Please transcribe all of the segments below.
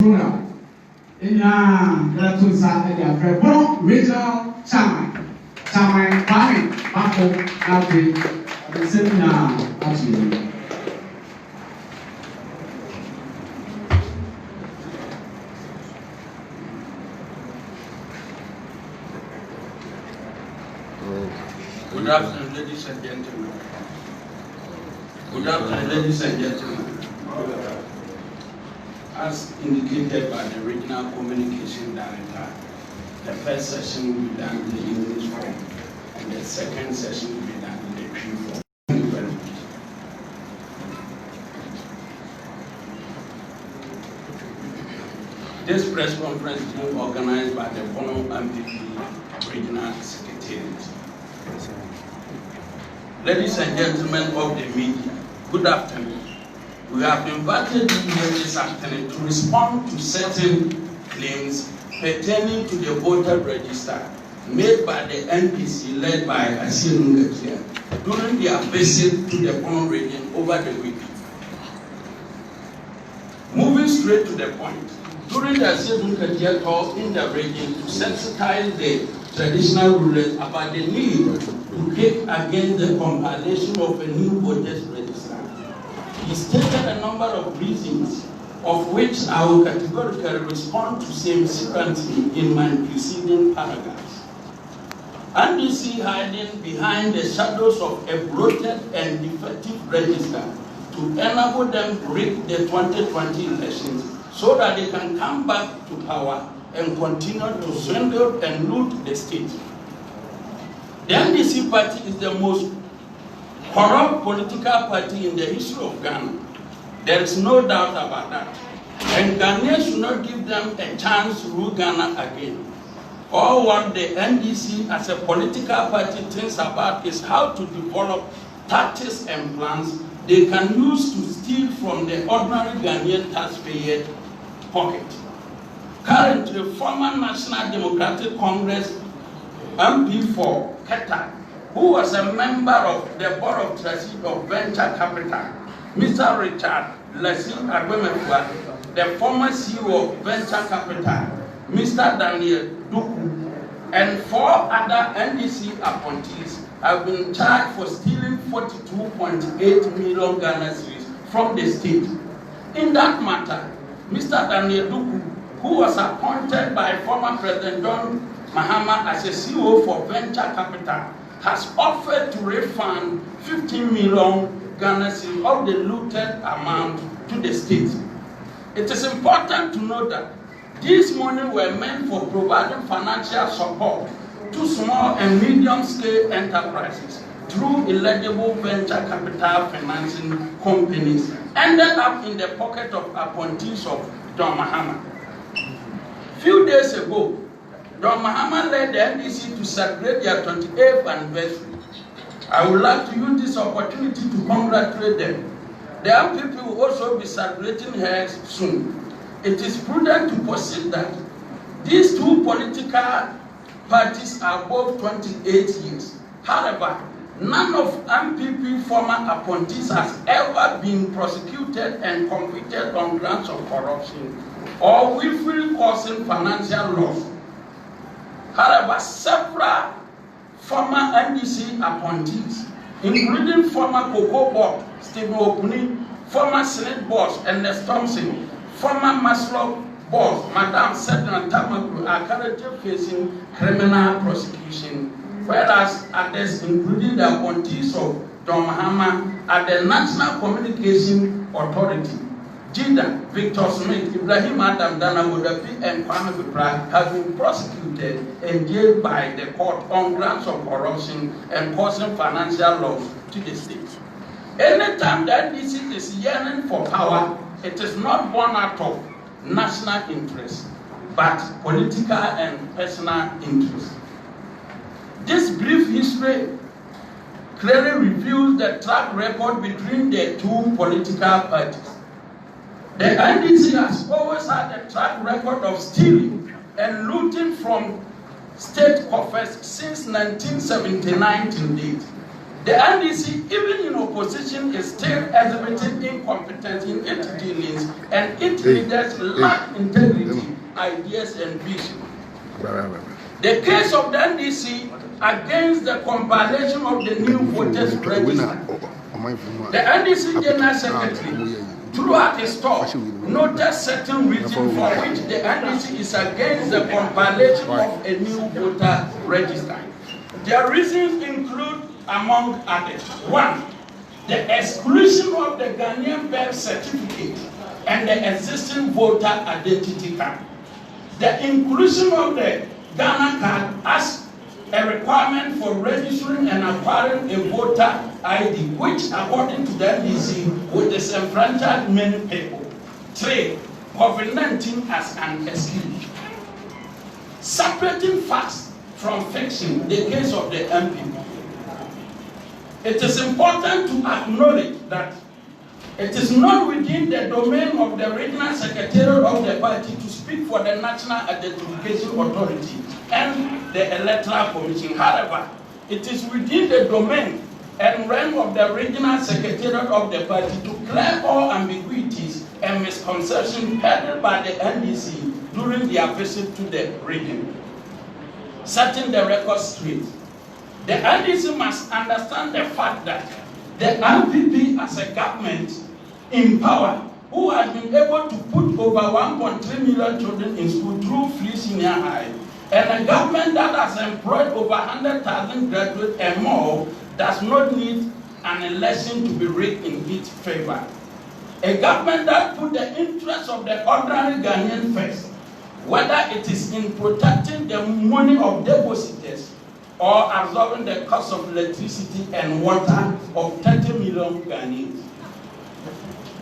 In Gratusa, the regional chairman, Kwame, Baffoe, Abronye, the seminar, Asiedu. Good afternoon, ladies and gentlemen. Good afternoon, ladies and gentlemen. As indicated by the Regional Communication Director, the first session will be done in the English form, and the second session will be done in the Cree form. Thank you very much. This press conference is being organized by the Bono MPP Regional Secretariat. Ladies and gentlemen of the media, good afternoon. We have invited you here this afternoon to respond to certain claims pertaining to the voter register made by the NDC led by Asiedu Nketia during their visit to the Bono region over the weekend. Moving straight to the point, during the Asiedu Nketia tour in the region to sensitize the traditional rulers about the need to kick against the compilation of a new voters register, he stated a number of reasons, of which I will categorically respond to subsequently in my preceding paragraphs. NDC hiding behind the shadows of a bloated and defective register to enable them to rig the 2020 elections so that they can come back to power and continue to swindle and loot the state. The NDC party is the most corrupt political party in the history of Ghana. There is no doubt about that. And Ghanaians should not give them a chance to rule Ghana again. All what the NDC as a political party thinks about is how to develop tactics and plans they can use to steal from the ordinary Ghanaian taxpayer pocket. Currently, former National Democratic Congress MP for Nketia, who was a member of the Board of Trustees of Venture Capital, Mr. Richard Agwemefua, the former CEO of Venture Capital, Mr. Daniel Duku, and 4 other NDC appointees have been charged for stealing 42.8 million Ghana cedis from the state. In that matter, Mr. Daniel Duku, who was appointed by former President John Mahama as a CEO for Venture Capital, has offered to refund 15 million Ghana cedis of the looted amount to the state. It is important to note that these money were meant for providing financial support to small and medium-scale enterprises through eligible venture capital financing companies, ended up in the pocket of appointees of John Mahama. Few days ago, John Mahama led the NDC to celebrate their 28th anniversary. I would like to use this opportunity to congratulate them. The MPP will also be celebrating hers soon. It is prudent to proceed that these two political parties are both 28 years. However, none of MPP former appointees has ever been prosecuted and convicted on grounds of corruption or willfully causing financial loss. However, several former NDC appointees, including former Cocoa Board, Stephen Opuni, former Senate boss, Ernest Thompson, former Maslow boss, Madam Sedna Tamaku, are currently facing criminal prosecution, whereas others, including the appointees of John Mahama at the National Communication Authority, Jida, Victor Smith, Ibrahim Adam, Dana Modapi, and Kwame, have been prosecuted and jailed by the court on grounds of corruption and causing financial loss to the state. Anytime that this is yearning for power, it is not born out of national interest, but political and personal interest. This brief history clearly reveals the track record between the two political parties. The NDC has always had a track record of stealing and looting from state coffers since 1979 to date. The NDC, even in opposition, is still exhibiting incompetence in its dealings, and its leaders lack integrity, ideas, and vision. The case of the NDC against the compilation of the new voters register. The NDC General Secretary, throughout his talk, noted certain reasons for which the NDC is against the compilation of a new voter register. Their reasons include, among others, 1. The exclusion of the Ghanaian birth certificate and the existing voter identity card. The inclusion of the Ghana card as a requirement for registering and acquiring a voter ID, which, according to the NDC, would disenfranchise many people. 3. COVID-19 as an excuse. Separating facts from fiction, the case of the MP. It is important to acknowledge that it is not within the domain of the regional secretariat of the party to speak for the National Identification Authority and the Electoral Commission. However, it is within the domain and realm of the regional secretariat of the party to clear all ambiguities and misconceptions headed by the NDC during their visit to the region. Setting the record straight. The NDC must understand the fact that the NPP as a government in power, who has been able to put over 1.3 million children in school through free senior high, and a government that has employed over 100,000 graduates and more, does not need an election to be rigged in its favor. A government that put the interests of the ordinary Ghanaian first, whether it is in protecting the money of depositors or absorbing the cost of electricity and water of 30 million Ghanaians.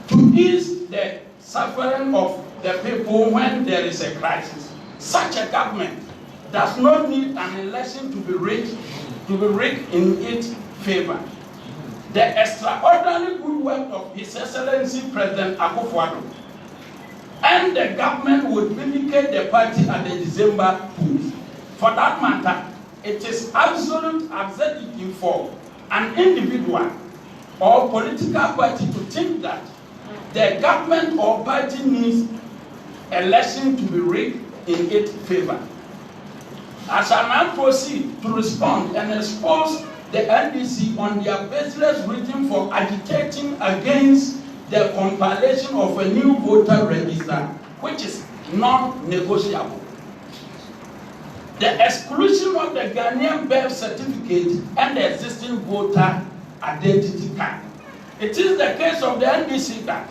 To ease the suffering of the people when there is a crisis, such a government does not need an election to be rigged in its favor. The extraordinary good work of His Excellency President Akufo-Addo and the government would vindicate the party at the December polls. For that matter, it is absolute absurdity for an individual or political party to think that the government or party needs election to be rigged in its favor. I shall now proceed to respond and expose the NDC on their baseless reason for agitating against the compilation of a new voter register, which is non-negotiable. The exclusion of the Ghanaian birth certificate and the existing voter identity card. It is the case of the NDC that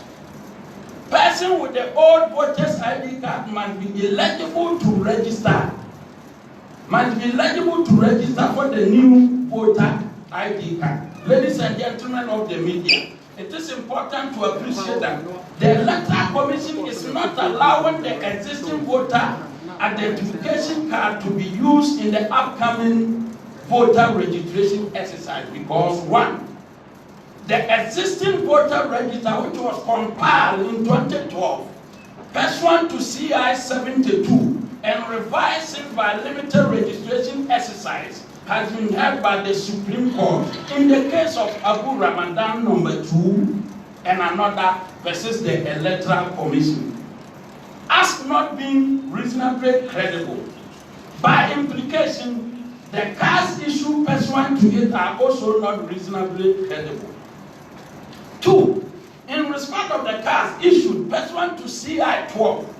person with the old voter's ID card must be eligible to register for the new voter ID card. Ladies and gentlemen of the media, it is important to appreciate that the Electoral Commission is not allowing the existing voter identification card to be used in the upcoming voter registration exercise because 1, the existing voter register, which was compiled in 2012, pursuant to CI 72 and revised by limited registration exercise, has been held by the Supreme Court in the case of Abu Ramadan No. 2 and another versus the Electoral Commission, as not being reasonably credible. By implication, the cards issued pursuant to it are also not reasonably credible. 2. In respect of the cards issued pursuant to CI 12,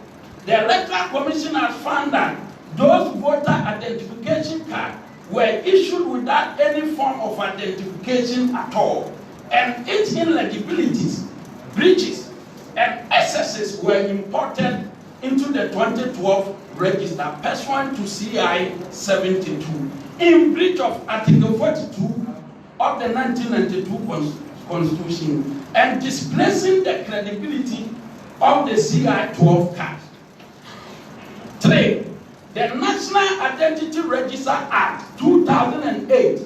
the Electoral Commission has found that those voter identification cards were issued without any form of identification at all, and its illegibilities, breaches, and excesses were imported into the 2012 register pursuant to CI 72 in breach of Article 42 of the 1992 Constitution and displacing the credibility of the CI 12 card. 3. The National Identity Register Act 2008,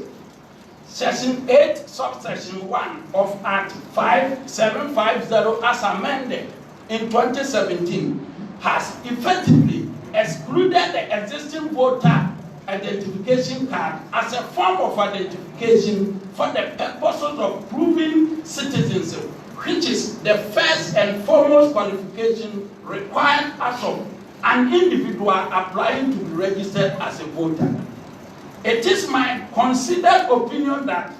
Section 8, Subsection 1 of Act 5750 as amended in 2017 has effectively excluded the existing voter identification card as a form of identification for the purposes of proving citizenship, which is the first and foremost qualification required as of an individual applying to be registered as a voter. It is my considered opinion that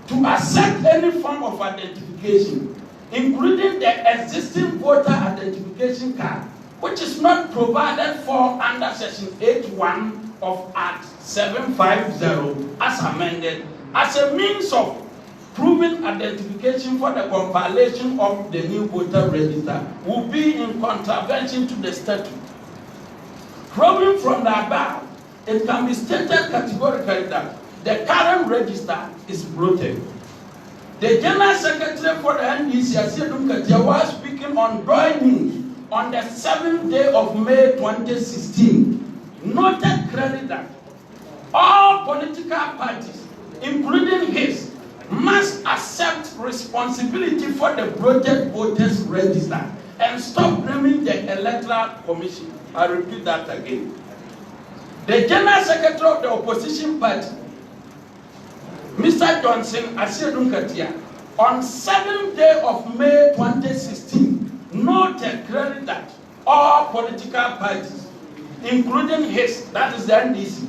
to accept any form of identification, including the existing voter identification card, which is not provided for under Section 8.1 of Act 750 as amended, as a means of proving identification for the compilation of the new voter register, will be in contravention to the statute. Flowing from the above, it can be stated categorically that the current register is bloated. The General Secretary for the NDC, Asiedu Nketia, was speaking on Joy News on the 7th day of May 2016, noted clearly that all political parties, including his, must accept responsibility for the bloated voters register and stop blaming the Electoral Commission. I repeat that again. The General Secretary of the opposition party, Mr. Johnson Asiedu Nketia, on 7th day of May 2016, noted clearly that all political parties, including his, that is the NDC,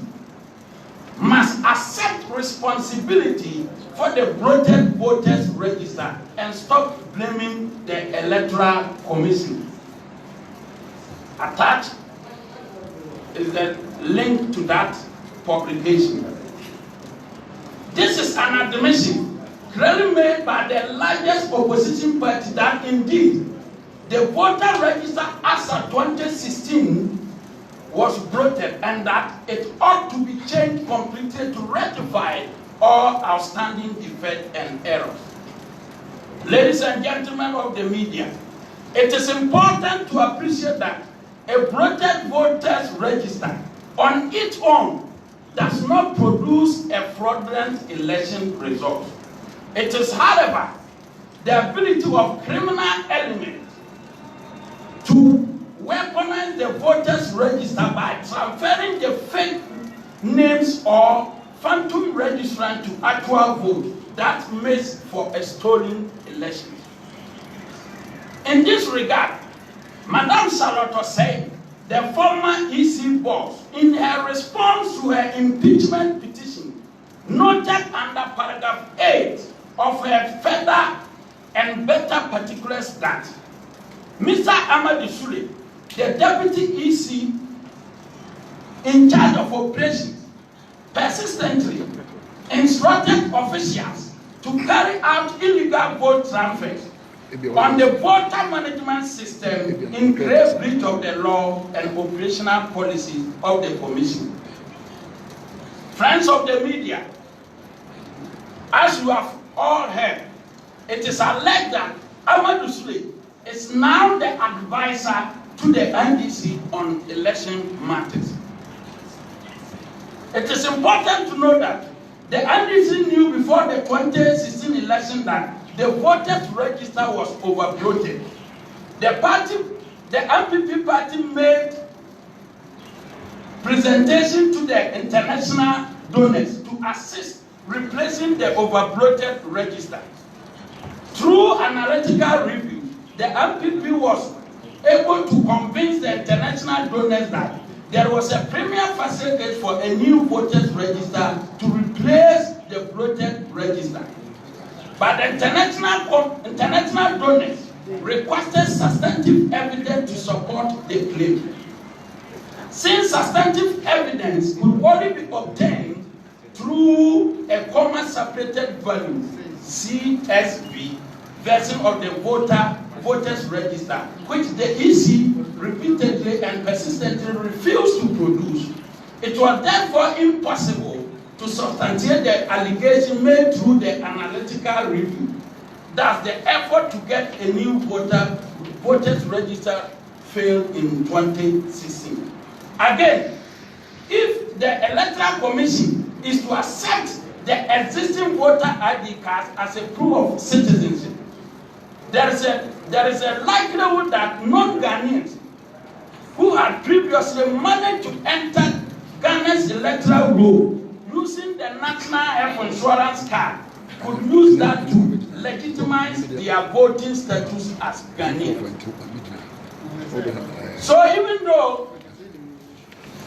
must accept responsibility for the bloated voters register and stop blaming the Electoral Commission. Attached is the link to that publication. This is an admission clearly made by the largest opposition party that indeed the voter register as of 2016 was bloated and that it ought to be changed completely to rectify all outstanding defects and errors. Ladies and gentlemen of the media, it is important to appreciate that a bloated voters register on its own does not produce a fraudulent election result. It is, however, the ability of criminal elements to weaponize the voters register by transferring the fake names or phantom registrant to actual vote that makes for a stolen election. In this regard, Madame Charlotte said, the former EC boss, in her response to her impeachment petition, noted under paragraph 8 of her further and better particulars that Mr. Amadi Sule, the deputy EC in charge of operations, persistently instructed officials to carry out illegal vote transfers on the voter management system in grave breach of the law and operational policies of the Commission. Friends of the media, as you have all heard, it is alleged that Amadou Sule is now the advisor to the NDC on election matters. It is important to know that the NDC knew before the 2016 election that the voters register was overbloated. The MPP party made presentation to the international donors to assist replacing the overbloated register. Through analytical review, the MPP was able to convince the international donors that there was a premier facility for a new voters register to replace the bloated register. But the international donors requested substantive evidence to support the claim. Since substantive evidence could only be obtained through a comma-separated value, CSV, version of the voters register, which the EC repeatedly and persistently refused to produce, it was therefore impossible to substantiate the allegation made through the analytical review. Thus, the effort to get a new voters register failed in 2016. Again, if the Electoral Commission is to accept the existing voter ID cards as a proof of citizenship, there is a likelihood that non-Ghanaians who had previously managed to enter Ghana's electoral roll using the National Health Insurance card could use that to legitimize their voting status as Ghanaian. So even though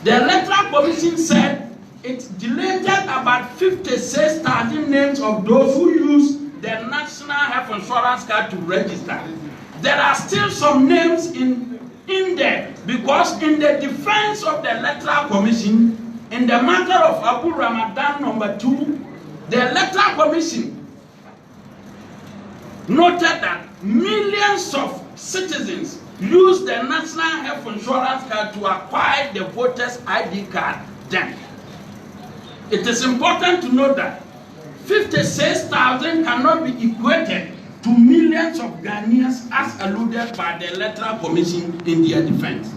the Electoral Commission said it deleted about 56,000 names of those who use the National Health Insurance card to register, there are still some names in there, because in the defense of the Electoral Commission, in the matter of Abu Ramadan number 2, the Electoral Commission noted that millions of citizens use the National Health Insurance card to acquire the voters' ID card then. It is important to note that 56,000 cannot be equated to millions of Ghanaians as alluded by the Electoral Commission in their defense.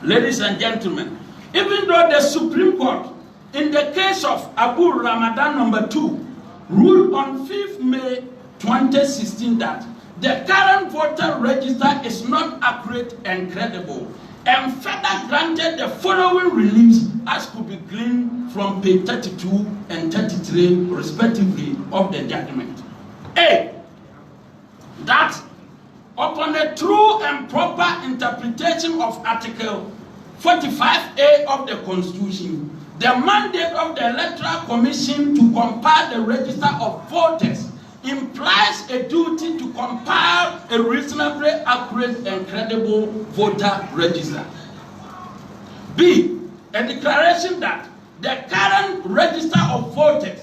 Ladies and gentlemen, even though the Supreme Court, in the case of Abu Ramadan number 2, ruled on 5th May 2016 that the current voter register is not accurate and credible, and further granted the following reliefs as could be gleaned from page 32 and 33 respectively of the judgment. A, that upon a true and proper interpretation of Article 45A of the Constitution, the mandate of the Electoral Commission to compile the register of voters implies a duty to compile a reasonably accurate and credible voter register. B, a declaration that the current register of voters,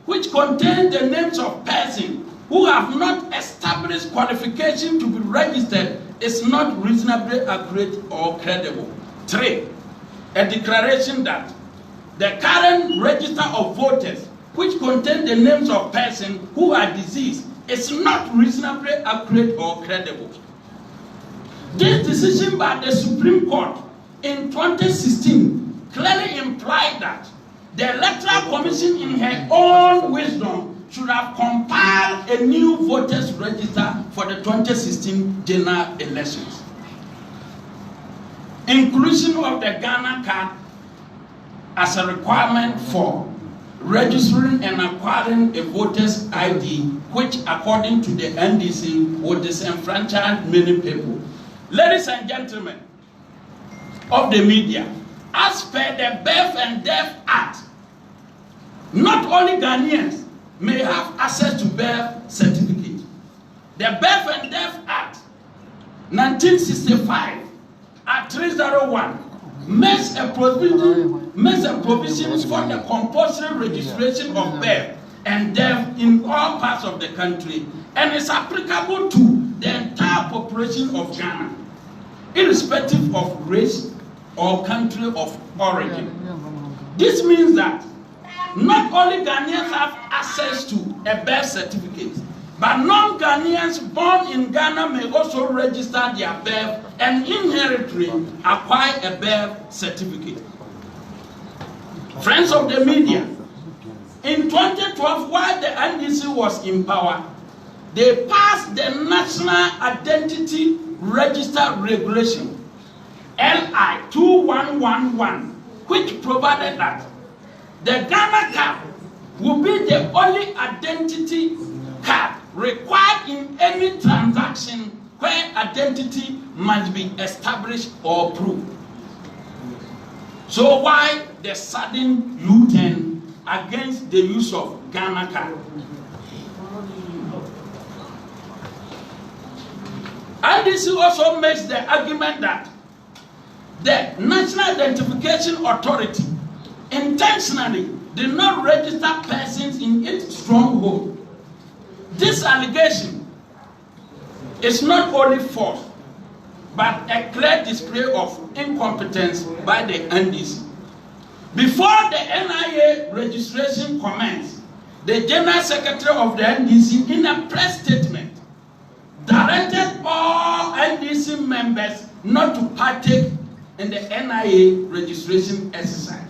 which contains the names of persons who have not established qualification to be registered, is not reasonably accurate or credible. 3, a declaration that the current register of voters, which contain the names of persons who are deceased, is not reasonably accurate or credible. This decision by the Supreme Court in 2016 clearly implied that the Electoral Commission in her own wisdom should have compiled a new voters register for the 2016 general elections. Inclusion of the Ghana card as a requirement for registering and acquiring a voter's ID, which according to the NDC would disenfranchise many people. Ladies and gentlemen of the media, as per the Birth and Death Act, not only Ghanaians may have access to birth certificate. The Birth and Death Act 1965 at 301 makes a provision for the compulsory registration of birth and death in all parts of the country, and is applicable to the entire population of Ghana, irrespective of race or country of origin. This means that not only Ghanaians have access to a birth certificate, but non-Ghanaians born in Ghana may also register their birth and inherently acquire a birth certificate. Friends of the media, in 2012, while the NDC was in power, they passed the National Identity Register Regulation, LI 2111, which provided that the Ghana card will be the only identity card required in any transaction where identity must be established or proved. So why the sudden U-turn against the use of Ghana card? NDC also makes the argument that the National Identification Authority intentionally did not register persons in its stronghold. This allegation is not only false, but a clear display of incompetence by the NDC. Before the NIA registration commenced, the General Secretary of the NDC, in a press statement, directed all NDC members not to partake in the NIA registration exercise.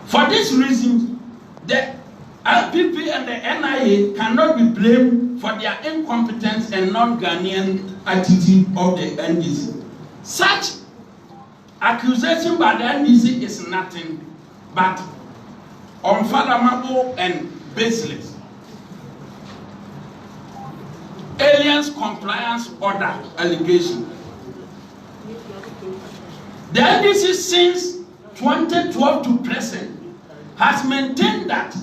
For this reason, the LPP and the NIA cannot be blamed for their incompetence and non-Ghanaian attitude of the NDC. Such accusation by the NDC is nothing but unfathomable and baseless. Aliens compliance order allegation. The NDC since 2012 to present has maintained that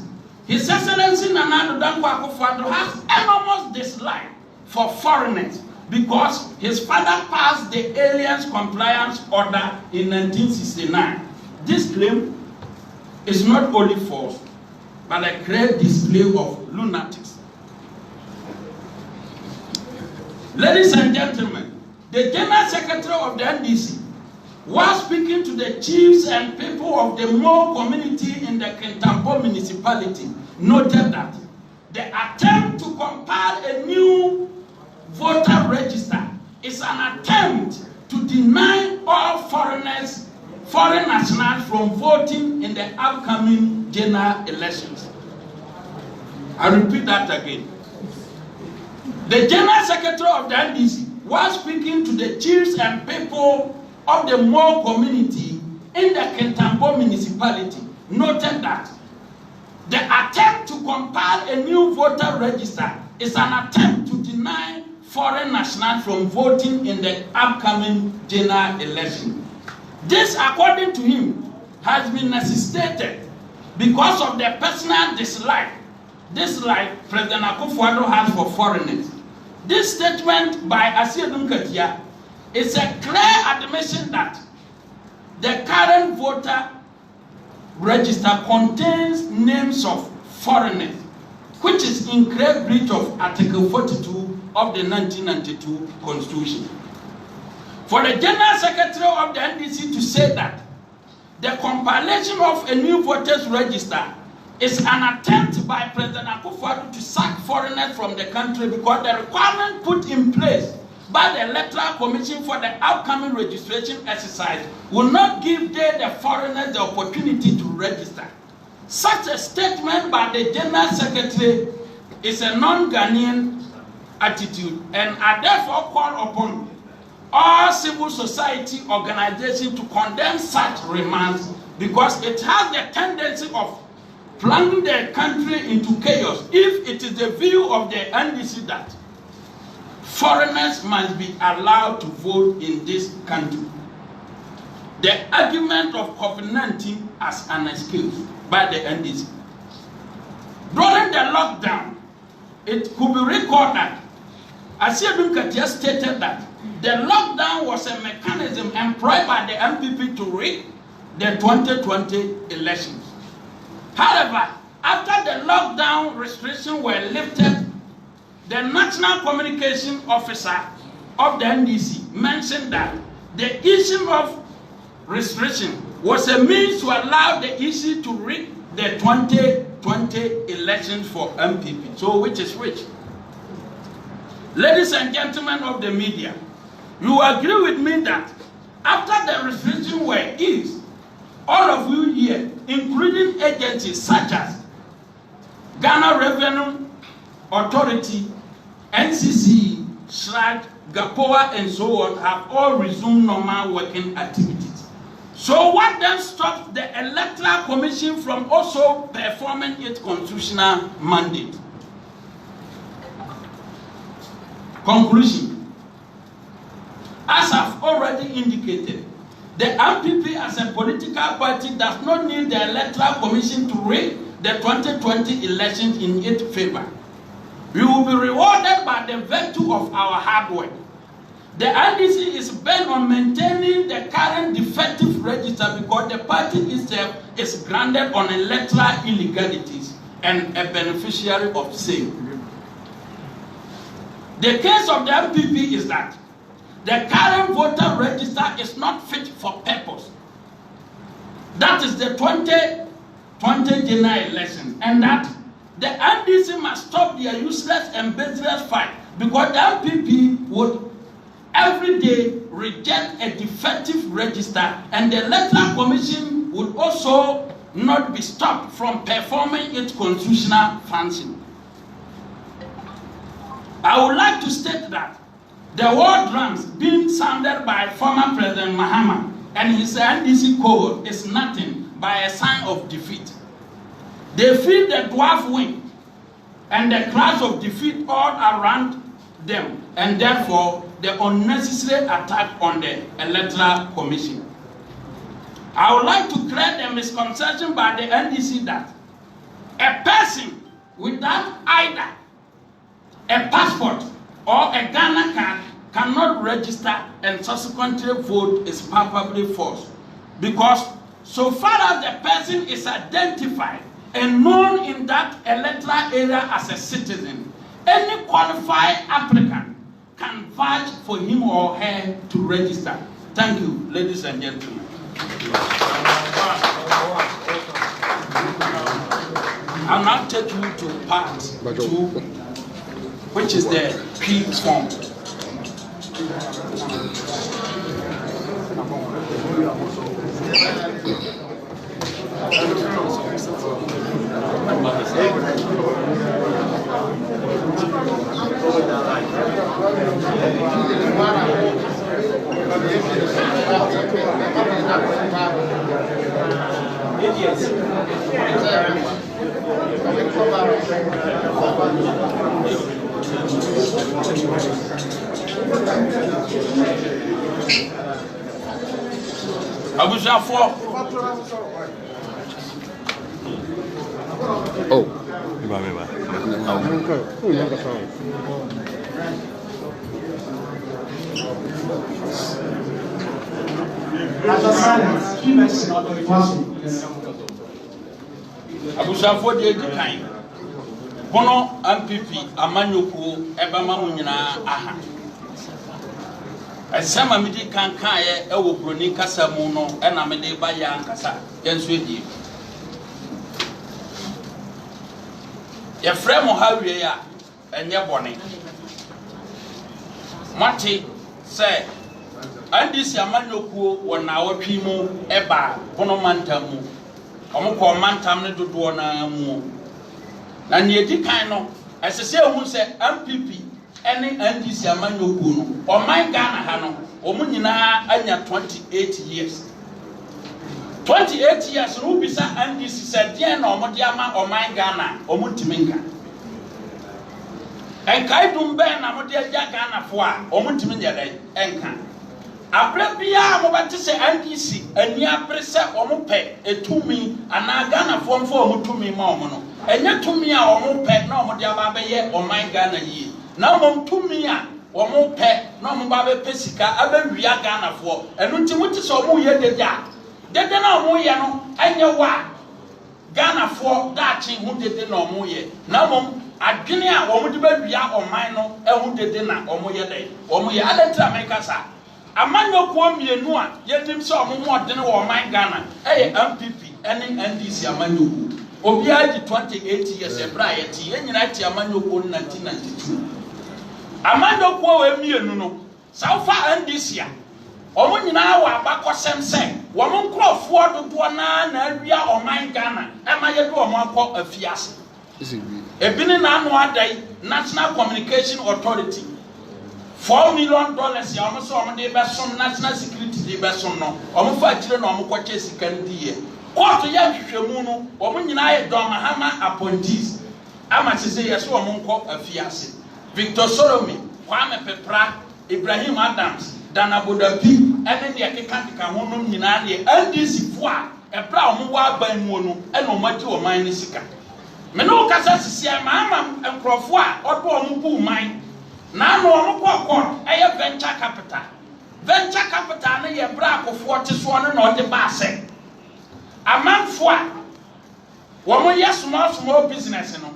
His Excellency Nana Addo Dankwa Akufo-Addo has enormous dislike for foreigners because his father passed the Aliens Compliance Order in 1969. This claim is not only false, but a clear display of lunatics. Ladies and gentlemen, the General Secretary of the NDC, while speaking to the chiefs and people of the Mo community in the Kintampo municipality, noted that the attempt to compile a new voter register is an attempt to deny all foreign nationals from voting in the upcoming general elections. I repeat that again. The General Secretary of the NDC, while speaking to the chiefs and people of the Mo community in the Kintampo municipality, noted that the attempt to compile a new voter register is an attempt to deny foreign nationals from voting in the upcoming general election. This, according to him, has been necessitated because of the personal dislike President Akufo-Addo has for foreigners. This statement by Asiedu Nketia is a clear admission that the current voter register contains names of foreigners, which is in clear breach of Article 42 of the 1992 Constitution. For the General Secretary of the NDC to say that the compilation of a new voters register is an attempt by President Akufo-Addo to sack foreigners from the country because the requirement put in place by the Electoral Commission for the upcoming registration exercise will not give the foreigners the opportunity to register. Such a statement by the General Secretary is a non-Ghanaian attitude, and I therefore call upon all civil society organizations to condemn such remarks because it has the tendency of plunging the country into chaos if it is the view of the NDC that foreigners must be allowed to vote in this country. The argument of COVID-19 as an excuse by the NDC. During the lockdown, it could be recalled that Asiedu Nketia stated that the lockdown was a mechanism employed by the MPP to rig the 2020 elections. However, after the lockdown restrictions were lifted, the National Communication Officer of the NDC mentioned that the issue of restriction was a means to allow the EC to rig the 2020 elections for MPP. So which is which? Ladies and gentlemen of the media, you agree with me that after the restrictions were eased, all of you here, including agencies such as Ghana Revenue Authority, NCC, SRAG, GAPOA, and so on, have all resumed normal working activities. So what then stops the Electoral Commission from also performing its constitutional mandate? Conclusion. As I've already indicated, the MPP as a political party does not need the Electoral Commission to rig the 2020 elections in its favor. We will be rewarded by the virtue of our hard work. The NDC is bent on maintaining the current defective register because the party itself is grounded on electoral illegalities and a beneficiary of same. The case of the MPP is that the current voter register is not fit for purpose. That is the 2020 general election, and that the NDC must stop their useless and baseless fight because the MPP would every day reject a defective register, and the Electoral Commission would also not be stopped from performing its constitutional function. I would like to state that the war drums being sounded by former President Mahama and his NDC code is nothing but a sign of defeat. They feel the dwarf wing and the crash of defeat all around them, and therefore the unnecessary attack on the Electoral Commission. I would like to clear the misconception by the NDC that a person without either a passport or a Ghana card cannot register and subsequently vote is palpably false, because so far as the person is identified and known in that electoral area as a citizen, any qualified applicant can vouch for him or her to register. Thank you, ladies and gentlemen. I'll now take you to part 2, which is the P form. Abusafo de edikan bono MPP amanyoku ebama munyina aha esema midi kankan ye ewo broni kasa mu no ena mede ba ya nkasa yenso edi ye frem ha wie ya enye bone mati se NDC amanyoku wona wotwi mu eba bono mantamu omukọ mantam ne dodo na mu na ne edikan no esese ehun se MPP ene NDC amanyoku no oman Ghana ha no omunyina anya 28 years 28 years no bisa NDC se den na omode ama oman Ghana omutiminka enkai dum ben na mode agya Ghana fo a omutimi nyadai enka Abrabia mobati se NDC ani abrese omope etumi ana Ghana fo mfo omutumi ma omo no enya tumi a omope na omode aba beye oman Ghana yi na omtumi a omope na omoba be pesika abawia Ghana fo enu nti muti se omo ye dede na omo ye no enya wa Ghana fo daachi hu dede na omo ye na mom adwene a omode bawia oman no ehu dede na omo ye dai omo ye adantra America sa amanyokuo mienu a yenim se omomo odene wo man Ghana MPP ene NDC amanyoku obi aji 28 years ebra yeti yenyina ti amanyokuo 1992 amanyokuo we mienu no saufa NDC a omo nyina wa abakosem se wo mo nkrofo dodo na awia oman Ghana emaye do omo akọ afiase ebini na anu adai National Communication Authority $4 million ya omo so omo de be som national security de be som no omo fa kire no omo kwache sika ndi ye court ya hwehwemu no omo nyina ye don mahama appointees ama sese ye so omo nko afiase Victor Soromi Kwame Pepra Ibrahim Adams Dana Bodapi ene ne keka ho no nyina ne NDC fo a ebra omo wa ban mu no ene omo agi oman ne sika me no kasa sisi ama enkrofo a odo omo bu man na no omukọ eye venture capital na ye bra akofo teso no na ode ba ase amanfo a wo mo yes small business no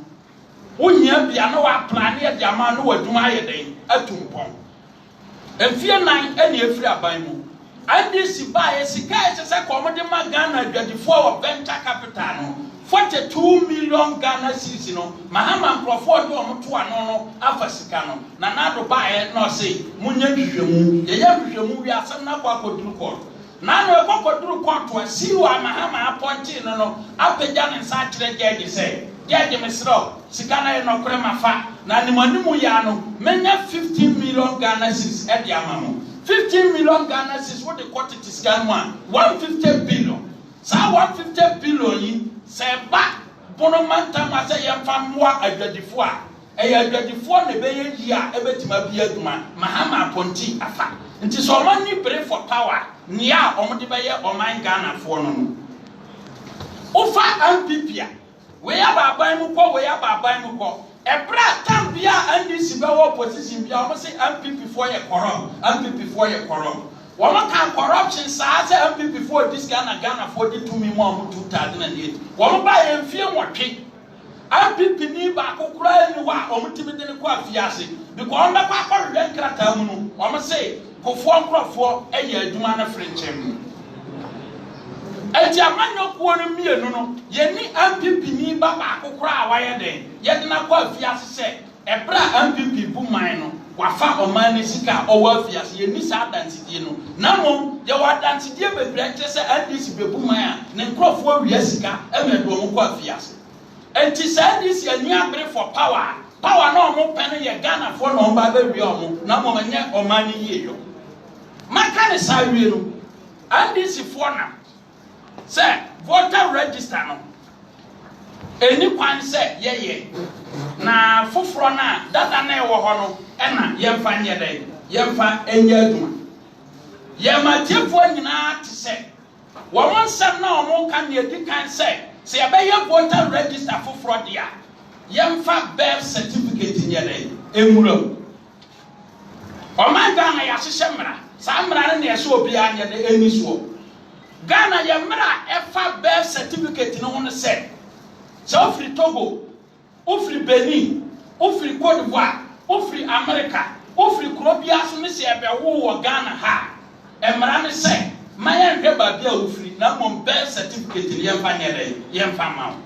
wohia bia no wa plan ye dia ma no wadwuma aye den atumpon enfie nan ene efiri aban mu NDC ba ye sika ese se ko mo de ma Ghana adwadifo wa venture capital no 42 million Ghana cedis no mahama nkrofo de omoto ano no afasika no na nado bae no sei munye hwehwemu ye hwehwemu wi asem na kwa koduru court na no kwa koduru court wa siwa mahama appointed no apegya ne nsa kire judge say judge mesro sika na ye no kore mafa na nimanimu ya no menya 15 million Ghana cedis e de amamo 15 million Ghana is what the quantity scan one. 150 billion. So 150 billion say back Bonomanta must say young famwa at the four. The four the bay year, ebetima biaduma, Mahama Ponti afa. It is all money pray for power. Nia Omodibaya or mine Ghana for no. Ofa MPP. Where are Babamuko, where are Babamuko? A brat can be NDC opposition, be almost say MPP for a quorum, MPP for a quorum. One can corruption, say MPP before this Ghana 42 million 2008. One buy a few more kick. MPP ni back crying or multiple fiasi. Because on the Papa Red Cratamu, one say, go for a year, Dumana French. And Jamano Kuan me no, Yenny MPP ni Baba cry wire day, yet not quite fiasi say, a bra MPP boomino, Wafa or Manisika or Wafias, Yenisa dancing, no, you are dancing dear with branches and this Bebumaya, then crop for Yesica, and then Domo Fias. And to say this, your near for power, power no more penny a Ghana for no Baby no more near or money year. My kind of side real, and this is for now. Say, voter register no. Anyone say, yeah. Na fufrona, that I never hono, Emma, Yemfa Yede, Yemfa Enyaduma. Yema Jeffo to say, woman said no more can you can say, say, I your voter register for fraudia. Yemfa birth certificate in Yede, Emulo. O my Ghana Yashamra, Samra and Yaso behind the Eniswo. Ghana Yamra Efa birth certificate in on the set. So free Togo, Ufri Benin, Ufri Cote d'Ivoire, Ufri America, Ufri Colombia, Sunisi Abewu Ghana ha. Emrani say, my and Reba Bia Ufri, Namon birth certificate in Yemfama.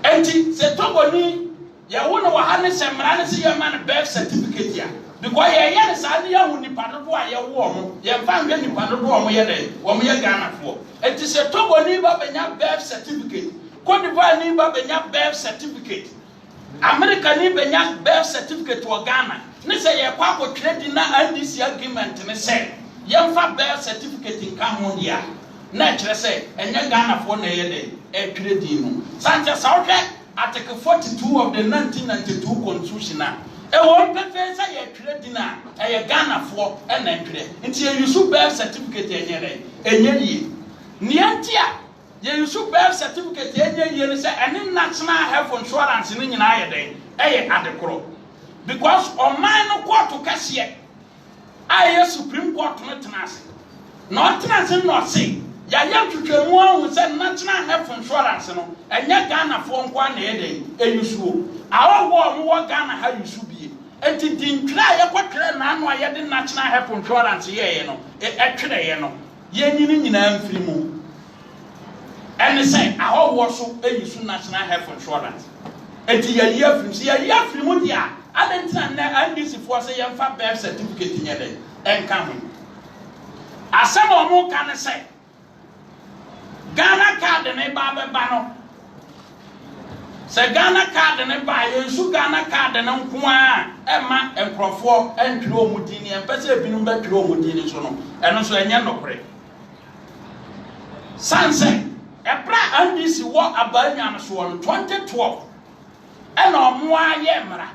Enti, se Togo ni, ya wuna wahane se Emrani si Yeman birth certificate ya. Because ya is Adia who ni Padua ya warm, Yemfanga ni Padua Yede, Wamia Ghana for. Enti se Togo ni Babenya birth certificate. Cote d'Ivoire ni Babenya birth certificate. America ni benya birth certificate to Ghana. Ne say ye kwa ko trade na NDC agreement ne say yemfa birth certificate in Cambodia. Na kire say enye Ghana for na ye dey e trade no. Santa South Article 42 of the 1992 Constitution na. E won pepe say ye trade na e Ghana for e na trade. Nti ye use birth certificate enye dey. Enye yi. Nketia ye use birth certificate enye yi say any national health insurance ni nyina ye dey. E adekoro. Because on my court to cashier, I Supreme Court no tenase. No tenase no say. Ya to twemu who said national health insurance no. Enya Ghana for nkwa na ede eyusuo. Awo wo mo Ghana ha yusu bie. Enti din try ye kwatire na anu aye de national health insurance ye no. Etwere ye no. Ye nyini nyina mfiri mu. Ene say awo wo so eyusu national health insurance. Enti ye afiri mu dia. Adentina na NDC for say yemfa birth certificate in yede enka ho asem omo kan say Ghana card ne ba no say Ghana card ne ba yensu Ghana card ne nko a ema enkrofo entwere omudini empese ebinum betwere omudini so no eno so enye nokore sanse ebra NDC wo abanya no so 2012 ena omo aye mra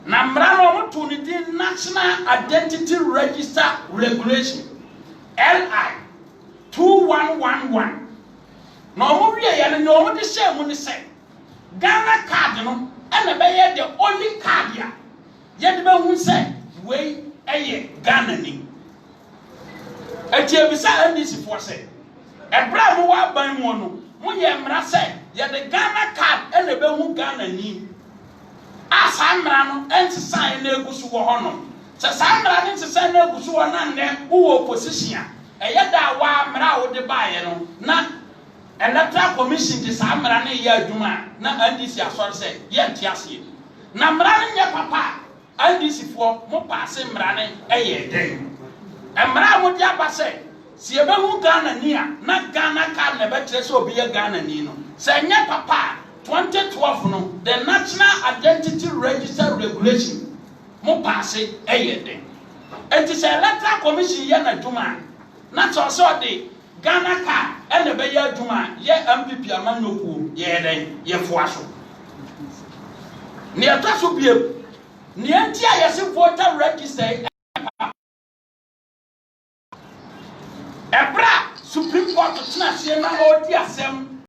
Nambrano to the National Identity Register Regulation LI 2111. No more ya no the same when they say Ghana card no and the only card ya. Yet the who say way a Ghana ni. A tear beside this for say a bravo by mono. When ye say yet the Ghana card and the who Ghana ni. Asamra no enti sign na egusu wo ho no se samra no enti sign na egusu wo na ne wo opposition eye da wa mra wo de baaye no na electoral commission de samra na ye adwuma na NDC asori se ye enti ase na mra no nye papa NDC fo mo paase mra ne eye den mra mo dia ba se si ebe hu Ghana ni a na Ghana ka na be kire se obi ye Ghana ni no se nye papa 2012 no the National Identity Register Regulation mo pass eyeden It is a electoral commission yana juma. Not also the Ghana car and the Bayer Juma, ye MPP Amanuku, ye then, ye Fuaso. Near Tasu Nketia yes voter register. Ebra Supreme Court to China, she na odi asem